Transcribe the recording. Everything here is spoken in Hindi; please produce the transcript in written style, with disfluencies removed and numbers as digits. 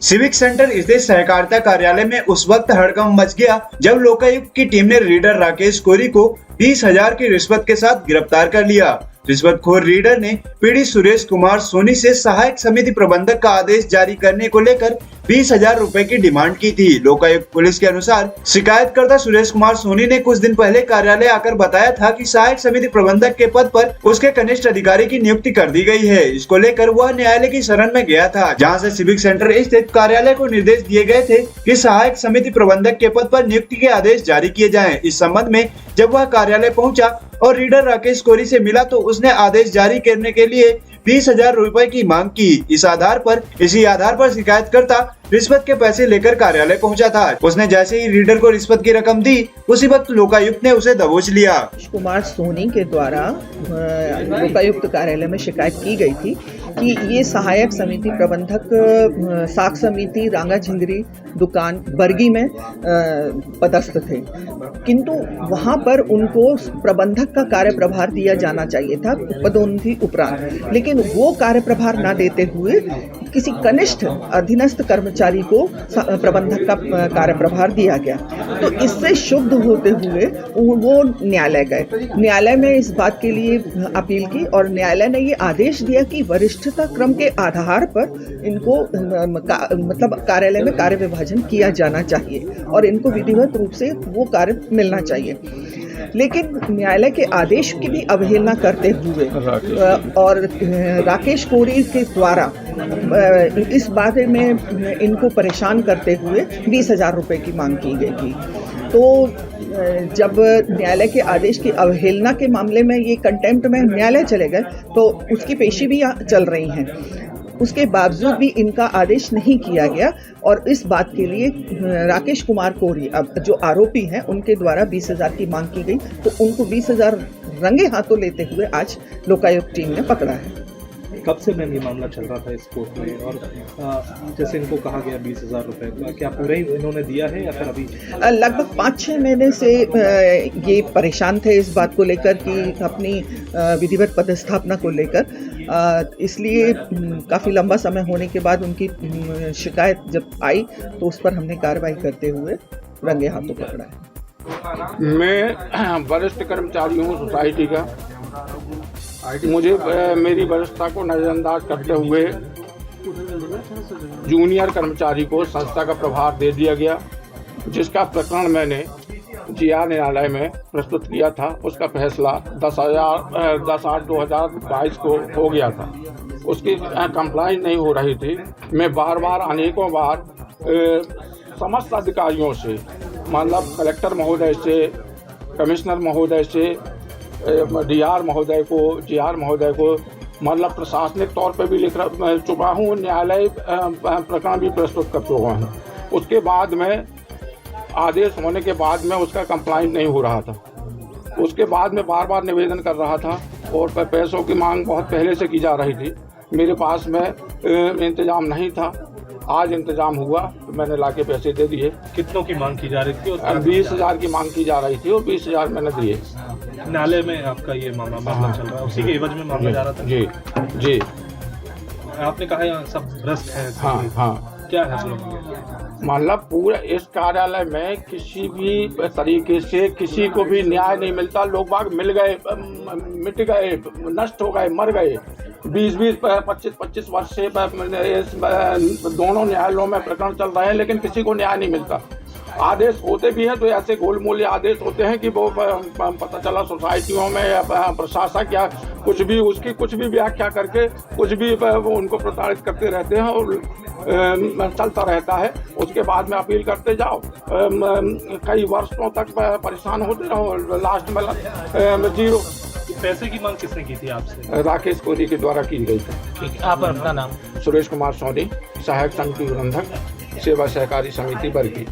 सिविक सेंटर स्थित सहकारिता कार्यालय में उस वक्त हड़कंप मच गया जब लोकायुक्त की टीम ने रीडर राकेश कोरी को 20,000 की रिश्वत के साथ गिरफ्तार कर लिया। रिश्वतखोर रीडर ने पीड़ित सुरेश कुमार सोनी से सहायक समिति प्रबंधक का आदेश जारी करने को लेकर 20,000 रुपए की डिमांड की थी। लोकायुक्त पुलिस के अनुसार शिकायतकर्ता सुरेश कुमार सोनी ने कुछ दिन पहले कार्यालय आकर बताया था कि सहायक समिति प्रबंधक के पद पर उसके कनिष्ठ अधिकारी की नियुक्ति कर दी गई है। इसको लेकर वह न्यायालय की शरण में गया था, जहां से सिविक सेंटर स्थित कार्यालय को निर्देश दिए गए थे कि सहायक समिति प्रबंधक के पद पर नियुक्ति के आदेश जारी किए जाएं। इस संबंध में जब वह कार्यालय पहुंचा और रीडर राकेश कोरी से मिला तो उसने आदेश जारी करने के लिए 20,000 रुपए की मांग की। इसी आधार पर शिकायतकर्ता रिश्वत के पैसे लेकर कार्यालय पहुंचा था। उसने जैसे ही रीडर को रिश्वत की रकम दी, उसी वक्त लोकायुक्त ने उसे दबोच लिया। कुमार सोनी के द्वारा लोकायुक्त कार्यालय में शिकायत की गई थी कि ये सहायक समिति प्रबंधक साख समिति रांगा झिंगरी दुकान बरगी में पदस्थ थे, किंतु वहां पर उनको प्रबंधक का कार्यप्रभार दिया जाना चाहिए था पदोन्नति उपरांत, लेकिन वो कार्यप्रभार न देते हुए किसी कनिष्ठ अधीनस्थ कर्मचारी को प्रबंधक का कार्यप्रभार दिया गया। तो इससे शुद्ध होते हुए वो न्यायालय गए। न्यायालय में इस बात के लिए अपील की और न्यायालय ने ये आदेश दिया कि वरिष्ठता क्रम के आधार पर इनको मतलब कार्यालय में कार्य विभाजन किया जाना चाहिए और इनको विधिवत रूप से वो कार्य मिलना चाहिए। लेकिन न्यायालय के आदेश की भी अवहेलना करते हुए और राकेश कोरी के द्वारा इस बारे में इनको परेशान करते हुए 20,000 रुपए की मांग की गई थी। तो जब न्यायालय के आदेश की अवहेलना के मामले में ये कंटेम्प्ट में न्यायालय चले गए तो उसकी पेशी भी चल रही है। उसके बावजूद भी इनका आदेश नहीं किया गया और इस बात के लिए राकेश कुमार कोरी अब जो आरोपी हैं उनके द्वारा 20,000 की मांग की गई, तो उनको 20,000 रंगे हाथों लेते हुए आज लोकायुक्त टीम ने पकड़ा है। कब से मैम ये मामला चल रहा था इस कोर्ट में और जैसे इनको कहा गया 20,000 रुपए, क्या पूरा ही इन्होंने दिया है या फिर अभी? लगभग 5-6 महीने से ये परेशान थे इस बात को लेकर कि अपनी विधिवत पदस्थापना को लेकर, इसलिए काफ़ी लंबा समय होने के बाद उनकी शिकायत जब आई तो उस पर हमने कार्रवाई करते हुए रंगे हाथों पकड़ा है। मैं वरिष्ठ कर्मचारी हूँ सोसाइटी का। मुझे मेरी वरिष्ठता को नजरअंदाज करते हुए जूनियर कर्मचारी को संस्था का प्रभार दे दिया गया, जिसका प्रकरण मैंने जीआर न्यायालय में प्रस्तुत किया था। उसका फैसला 10/8/2022 को हो गया था। उसकी कंप्लाइंस नहीं हो रही थी। मैं अनेकों बार समस्त अधिकारियों से, मतलब कलेक्टर महोदय से, कमिश्नर महोदय से, डीआर महोदय को, जीआर महोदय को, मतलब प्रशासनिक तौर पे भी लिख चुका हूँ, न्यायालय प्रकरण भी प्रस्तुत कर चुका हूँ। उसके बाद में आदेश होने के बाद में उसका कंप्लाइंट नहीं हो रहा था। उसके बाद में बार निवेदन कर रहा था और पैसों की मांग बहुत पहले से की जा रही थी। मेरे पास में इंतजाम नहीं था। आज इंतजाम हुआ तो मैंने लाके पैसे दे दिए। कितनों की मांग की जा रही थी? 20,000 की मांग की जा रही थी और 20,000 मैंने दिए। न्यायालय में आपका ये मामला चल रहा है, उसी के एवज में मामला जा रहा था? जी। आपने कहा यहाँ सब भ्रष्ट है। हाँ। क्या है सब? मतलब पूरे इस कार्यालय में किसी भी तरीके से किसी को भी न्याय नहीं मिलता। लोग बाग मिल गए, मिट गए, नष्ट हो गए, मर गए। 20-20, 25-25 वर्ष से दोनों न्यायालयों में प्रकरण चल रहे हैं, लेकिन किसी को न्याय नहीं मिलता। आदेश होते भी हैं तो ऐसे गोलमोल आदेश होते हैं कि वो पता चला सोसाइटियों में प्रशासक या कुछ भी व्याख्या करके कुछ भी उनको प्रताड़ित करते रहते हैं और चलता रहता है। उसके बाद में अपील करते जाओ, कई वर्षों तक परेशान होते रहो, लास्ट में जीरो। पैसे की मांग किसने की थी आपसे? राकेश कोरी के द्वारा की गई थी। ठीक, आप अपना नाम? सुरेश कुमार सोनी, सहायक समिति प्रबंधक, सेवा सहकारी समिति बरगी।